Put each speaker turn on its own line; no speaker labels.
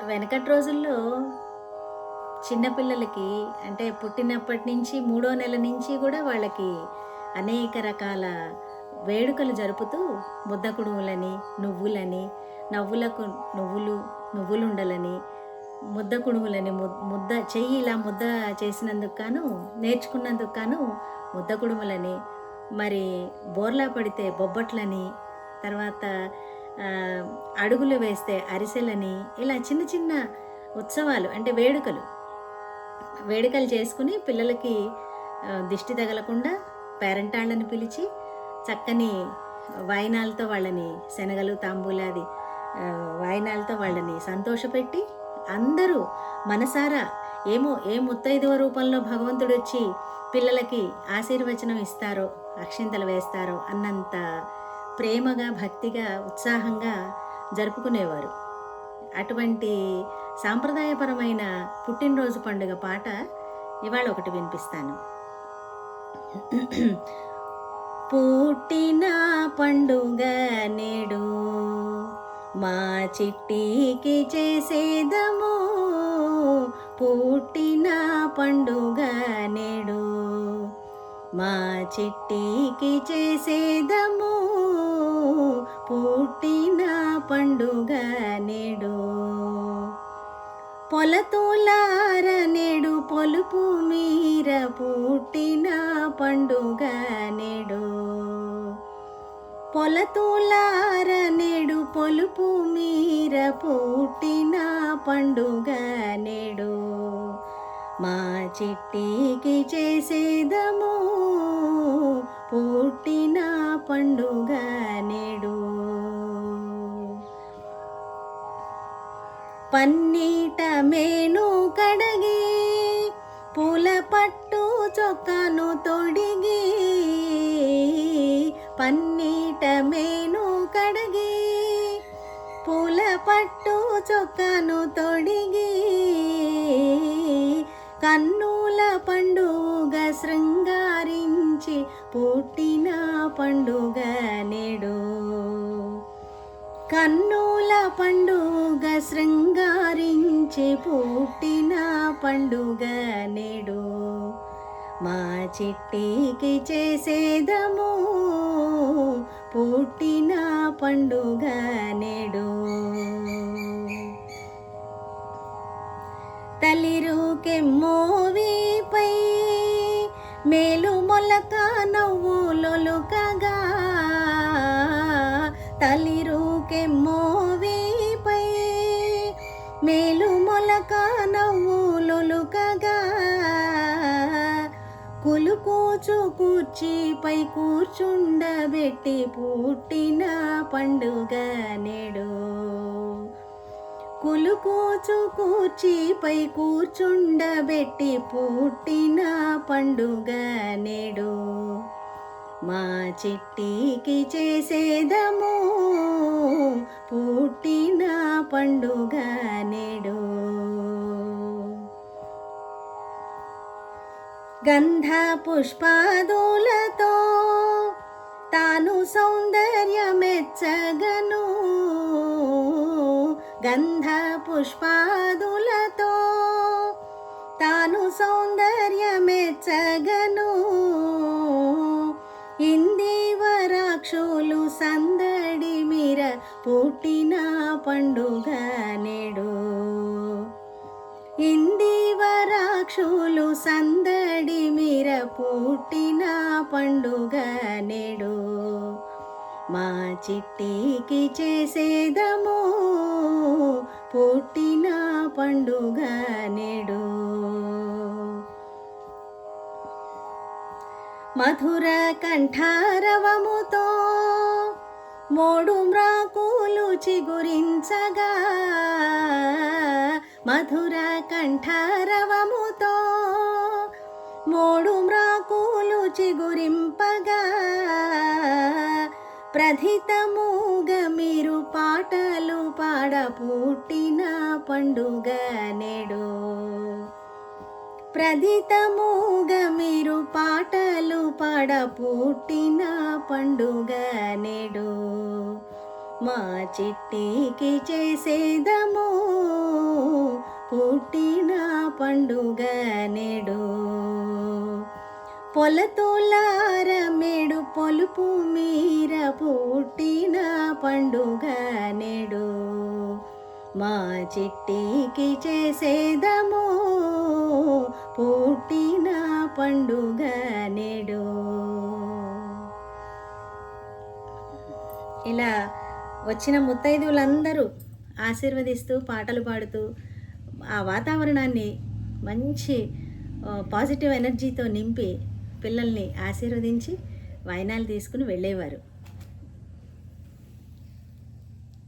వెనకటి రోజుల్లో చిన్నపిల్లలకి అంటే పుట్టినప్పటి నుంచి మూడో నెల నుంచి కూడా వాళ్ళకి అనేక రకాల వేడుకలు జరుపుతూ ముద్ద కుడుములని, నువ్వులని, నవ్వులకు నువ్వులుండలని, ముద్ద కుడుములని, ముద్ద చెయ్యి ఇలా ముద్ద చేసినందుకు గాను నేర్చుకున్నందుకు గాను ముద్ద కుడుములని, మరి బోర్లా పడితే బొబ్బట్లని, తర్వాత అడుగులు వేస్తే అరిసెలని, ఇలా చిన్న చిన్న ఉత్సవాలు అంటే వేడుకలు చేసుకుని పిల్లలకి దిష్టి తగలకుండా పేరెంటాళ్ళని పిలిచి చక్కని వాయినాలతో వాళ్ళని శనగలు తాంబూలాది వాయినాలతో వాళ్ళని సంతోషపెట్టి అందరూ మనసారా ఏ ముత్తైదువ రూపంలో భగవంతుడు వచ్చి పిల్లలకి ఆశీర్వచనం ఇస్తారో అక్షింతలు వేస్తారో అన్నంత ప్రేమగా భక్తిగా ఉత్సాహంగా జరుపుకునేవారు. అటువంటి సాంప్రదాయపరమైన పుట్టినరోజు పండుగ పాట ఇవాళ ఒకటి వినిపిస్తాను. పుట్టిన పండుగ నేడు మా చిట్టికి చేసేదము, పుట్టిన పండుగ నేడు మా చిట్టికి చేసేదము, పుట్టిన పండుగ నేడు పొలతులార నేడు పొలుపు మీర పుట్టిన పండుగ నేడు, పొలతులార నేడు పొలుపు మీర పుట్టిన పండుగ నేడు మా చిట్టికి చేసేదము, పుట్టిన పండుగ నేడు పన్నీట మేను కడగి పూల పట్టు చొక్కాను తొడిగి, పన్నీట మేను కడగి పూల పట్టు చొక్కాను తొడిగి, కన్నుల పండుగ శృంగారించి పుట్టిన పండుగ నేడు, కన్నుల పండుగ శృంగారించి పుట్టిన పండుగ నేడు మా చిట్టికి చేసేదము, పుట్టిన పండుగ నేడు తలిరుకెమ్మోవిపై మేలు మొలక నవ్వులొలుకగా, తలిరుకెమ్మోవిపై మేలు మొలక నవ్వులొలుకగా, కులుకూచు కూర్చిపై కూర్చుండబెట్టి పుట్టిన పండుగ నేడు, కులుకూచు కూర్చిపై కూర్చుండబెట్టి పుట్టిన పండుగ నేడు మా చిట్టికి చేసేదము, పుట్టిన పండుగ నేడు గంధ పుష్పాదులతో తాను సౌందర్యమెచ్చగను, గంధ పుష్పాదులతో తాను సౌందర్యమెచ్చగను, ఇందివరాక్షులు సందడి మీర పుట్టిన పండుగ నేడు, ఇందివరాక్షులు సందడి మీర పుట్టిన పండుగ నేడు మా చిట్టికి చేసేదము, పుట్టిన పండుగ నేడు మధుర కంఠారవముతో మోడు మ్రాకులు చిగురించగా, మధుర కంఠారవముతో మోడు మ్రాకులు చిగురింపగా, ప్రథితముగ మీరు పాటలు పాడ పుట్టిన పండుగ నేడు, ప్రథితముగ మీరు పాటలు పాడ పుట్టిన పండుగ నేడు మా చిట్టికి చేసేదము పుట్టిన పండుగ నేడు. పొలతోలారమేడు పొలుపు మీర పుట్టిన పండుగ నేడు. మా చిట్టికి చేసేదము పుట్టిన పండుగ నేడు. ఇలా వచ్చిన ముత్తైదువులందరూ ఆశీర్వదిస్తూ పాటలు పాడుతూ ఆ వాతావరణాన్ని మంచి పాజిటివ్ ఎనర్జీతో నింపి పిల్లల్ని ఆశీర్వదించి వాయినాలు తీసుకుని వెళ్ళేవారు.